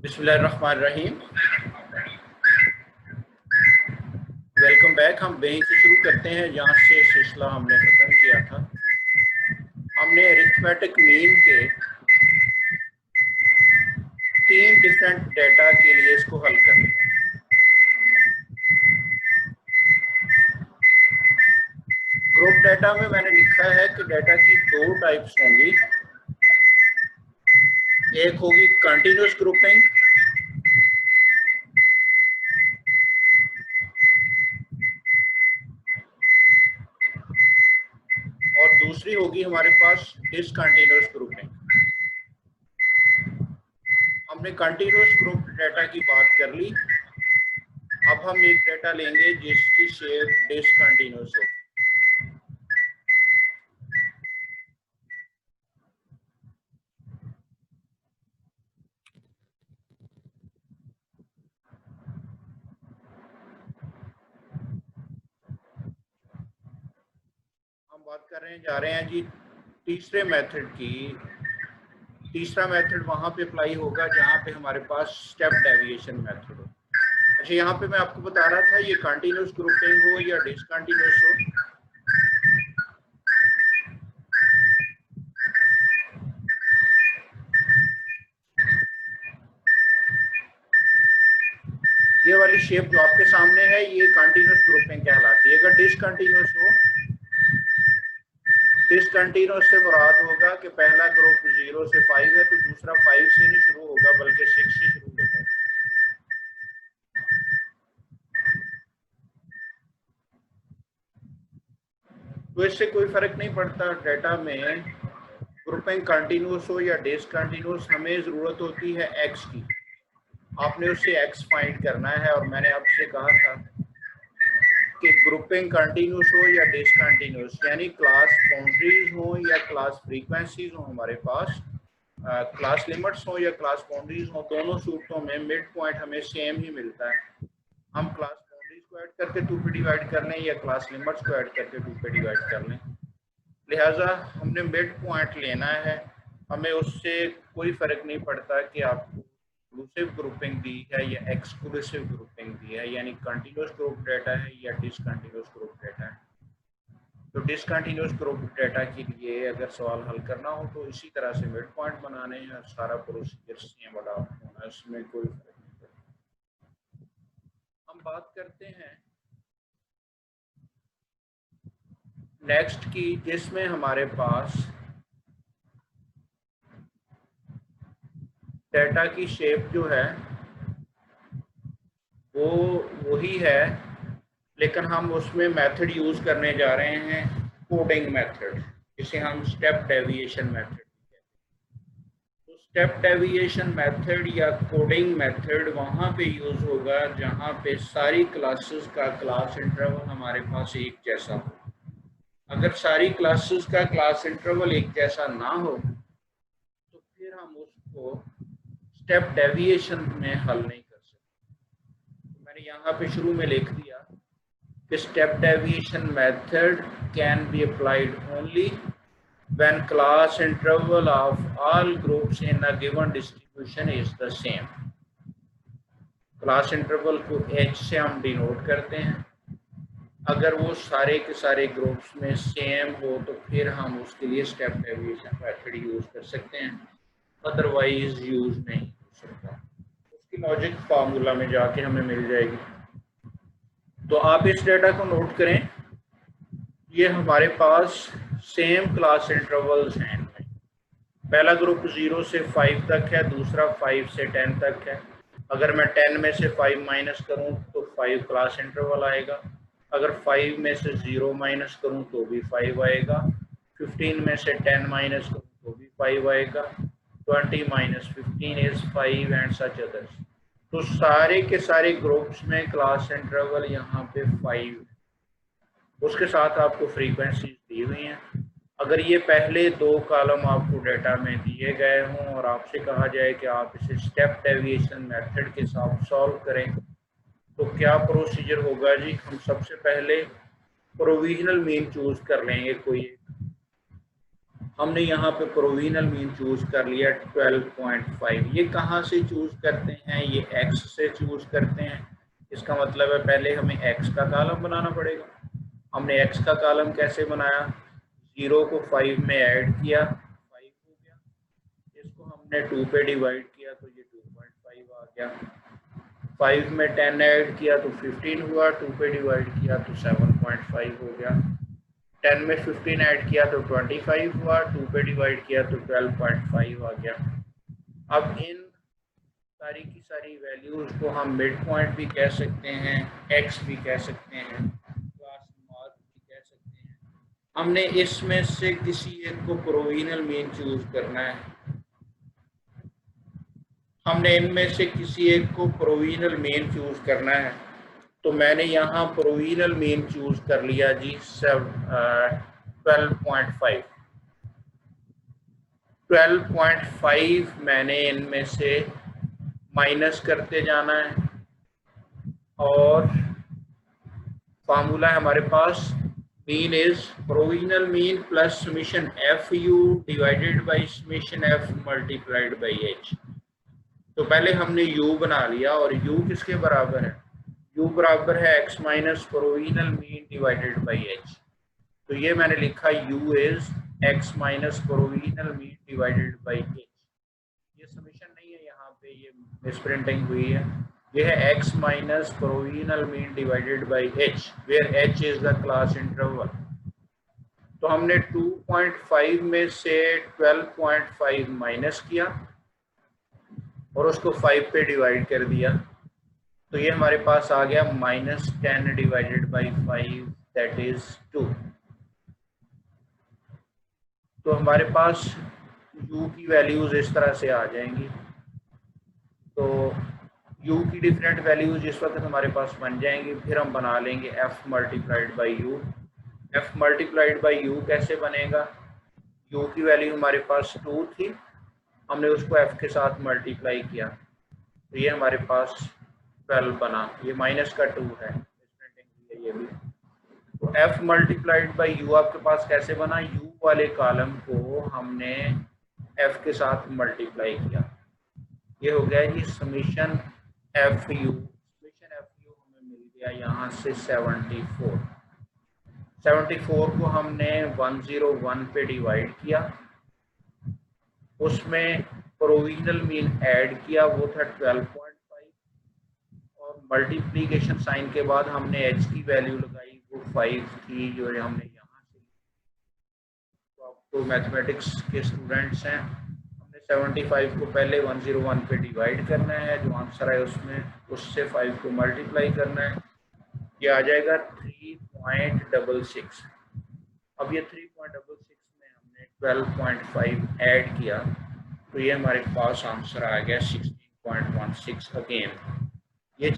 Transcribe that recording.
बिस्मिल्लाहिर्रहमानिर्रहीम। Welcome back. हम वहीं से शुरू करते हैं जहाँ से सिलसिला हमने ख़त्म किया था। हमने अरिथमेटिक मीन के 3 डिफरेंट डेटा के लिए इसको हल कर लिया। ग्रुप डेटा में मैंने लिखा है कि डेटा की 2 टाइप्स होंगी। एक होगी कंटिन्यूस ग्रुपिंग और दूसरी होगी हमारे पास डिसकंटिन्यूस ग्रुपिंग। हमने कंटिन्यूस ग्रुप डेटा की बात कर ली। अब हम एक डेटा लेंगे जिसकी शेप डिसकंटिन्यूस हो। हम बात कर रहे हैं जा रहे हैं जी तीसरे मेथड की। तीसरा मेथड वहां पे अप्लाई होगा जहां पे हमारे पास स्टेप डेविएशन मेथड हो। अच्छा, यहाँ पे मैं आपको बता रहा था ये कंटिन्यूस ग्रुपिंग हो या डिसकंटिन्यूस हो, ये वाली शेप जो आपके सामने है ये कंटिन्यूस ग्रुपिंग कहलाती है। अगर डिसकंटिन्यूस हो, डिसकंटिन्यूस से मुराद होगा कि पहला ग्रुप 0 से 5 है तो दूसरा 5 से नहीं शुरू होगा बल्कि 6 से शुरू होगा। तो इससे कोई फर्क नहीं पड़ता डेटा में ग्रुपिंग कंटिन्यूस हो या डिसकंटिन्यूस, हमें जरूरत होती है एक्स की। आपने उससे एक्स फाइंड करना है और मैंने आपसे कहा था कि ग्रुपिंग कंटिन्यूस हो या डिसकंटिन्यूस, यानी क्लास बाउंड्रीज हो या क्लास फ्रीक्वेंसीज हो हमारे पास, क्लास लिमिट्स हो या क्लास बाउंड्रीज हो, दोनों सूरतों में मिड पॉइंट हमें सेम ही मिलता है। हम क्लास बाउंड्रीज को ऐड करके 2 पे डिवाइड कर लें या क्लास लिमिट्स को ऐड करके 2 पे डिवाइड कर लें, लिहाजा हमने मिड पॉइंट लेना है। हमें उससे कोई फर्क नहीं पड़ता कि आपको इंक्लूसिव ग्रुपिंग दी है या एक्सक्लूसिव ग्रुपिंग दी है, यानी कंटिन्यूस ग्रुप डेटा है या डिसकंटिन्यूस ग्रुप डेटा है। तो डिसकंटिन्यूस ग्रुप डेटा के लिए अगर सवाल हल करना हो तो इसी तरह से मिड पॉइंट बनाने हैं, सारा प्रोसीजर सेम अडॉप्ट होना है, इसमें कोई फर्क नहीं पड़ता। हम बात करते हैं नेक्स्ट की, जिसमें हमारे पास डेटा की शेप जो है वो वही है, लेकिन हम उसमें मेथड यूज करने जा रहे हैं कोडिंग मेथड, जिसे हम स्टेप डेविएशन मेथड कहते हैं। तो स्टेप डेविएशन मेथड या कोडिंग मेथड वहां पे यूज होगा जहां पे सारी क्लासेस का क्लास इंटरवल हमारे पास एक जैसा हो। अगर सारी क्लासेस का क्लास इंटरवल एक जैसा ना हो तो फिर हम उसको स्टेप डेविएशन में हल नहीं कर सकते। तो मैंने यहाँ पे शुरू में लिख दिया कि step deviation method can be applied only when class interval of all groups in a given distribution is the same। Class interval को h से हम डिनोट करते हैं। अगर वो सारे के सारे ग्रुप्स में सेम हो तो फिर हम उसके लिए स्टेप डेविएशन मेथड यूज कर सकते हैं, अदरवाइज यूज नहीं हो सकता। उसकी लॉजिक फार्मूला में जाके हमें मिल जाएगी। तो आप इस डेटा को नोट करें, ये हमारे पास सेम क्लास इंटरवल्स हैं। पहला ग्रुप 0 से 5 तक है, दूसरा 5 से 10 तक है। अगर मैं 10 में से 5 माइनस करूं तो 5 क्लास इंटरवल आएगा। अगर 5 में से 0 माइनस करूं तो भी 5 आएगा। 15 में से 10 माइनस करूं तो भी 5 आएगा। 20 minus 15 is 5 and such others. तो सारे के सारे ग्रुप्स में क्लास इंटरवल यहाँ पे 5, उसके साथ आपको फ्रीक्वेंसी दी हुई हैं। अगर ये पहले 2 कॉलम आपको डेटा में दिए गए हों और आपसे कहा जाए कि आप इसे स्टेप डेविएशन मेथड के साथ सॉल्व करें तो क्या प्रोसीजर होगा जी? हम सबसे पहले प्रोविजनल मीन चूज कर लेंगे कोई, हमने यहाँ पे प्रोविजनल मीन चूज कर लिया 12.5। ये कहाँ से चूज करते हैं? ये x से चूज करते हैं। इसका मतलब है पहले हमें x का कॉलम बनाना पड़ेगा। हमने x का कॉलम कैसे बनाया? 0 को 5 में ऐड किया, 5 हो गया। इसको हमने 2 पे डिवाइड किया तो ये 2.5 आ गया। 5 में 10 ऐड किया तो 15 हुआ, 2 पे डिवाइड किया तो 7.5 हो गया। 10 में 15 ऐड किया तो 25 हुआ, 2 पे डिवाइड किया तो 12.5 आ गया। अब इन सारी की सारी वैल्यूज को हम मिड पॉइंट भी कह सकते हैं, एक्स भी कह सकते हैं, क्लास मार्क भी कह सकते हैं। हमने इसमें से किसी एक को प्रोविजनल मीन चूज करना है। हमने इनमें से किसी एक को प्रोविजनल मीन चूज करना है। तो मैंने यहाँ प्रोविजनल मीन चूज कर लिया जी 12.5। 12.5 मैंने इनमें से माइनस करते जाना है और फार्मूला है हमारे पास mean is provisional mean plus summation F U divided by summation F multiplied by H. तो पहले हमने u बना लिया और u किसके बराबर है? u बराबर है x minus provisional mean divided by h। तो ये मैंने लिखा u is x minus provisional mean divided by h। ये समेशन नहीं है, यहाँ पे ये मिसप्रिंटिंग हुई है। ये है x minus provisional mean divided by h where h is the class interval. तो हमने 2.5 में से 12.5 माइनस किया और उसको 5 पे डिवाइड कर दिया। तो ये हमारे पास आ गया -10 डिवाइडेड बाई 5 दैट इज 2। तो हमारे पास u की वैल्यूज इस तरह से आ जाएंगी। तो u की डिफरेंट वैल्यूज इस वक्त हमारे पास बन जाएंगी। फिर हम बना लेंगे f multiplied by u। f multiplied by u कैसे बनेगा? u की वैल्यू हमारे पास 2 थी, हमने उसको f के साथ मल्टीप्लाई किया तो ये हमारे पास 12 बना। ये माइनस का 2 है, ये भी। तो f मल्टीप्लाइड बाई u आपके पास कैसे बना? u वाले कॉलम को हमने f के साथ मल्टीप्लाई किया। ये हो गया जी summation F U. Summation F U हमें मिल गया यहाँ से 74। 74 को हमने 101 पे डिवाइड किया, उसमें प्रोविजनल मीन ऐड किया, वो था 12.5 और मल्टीप्लिकेशन साइन के बाद हमने h की वैल्यू लगाई, वो 5 थी जो हमने यहाँ से। तो आपको मैथमेटिक्स के स्टूडेंट्स हैं, हमने 75 को पहले 101 पे डिवाइड करना है, जो आंसर है उसमें उससे 5 को मल्टीप्लाई करना है। ये आ जाएगा 3.66। अब ये 3.66 में हमने 12.5 ऐड किया तो ये हमारे पास आंसर आ गया 16.16 अगेन।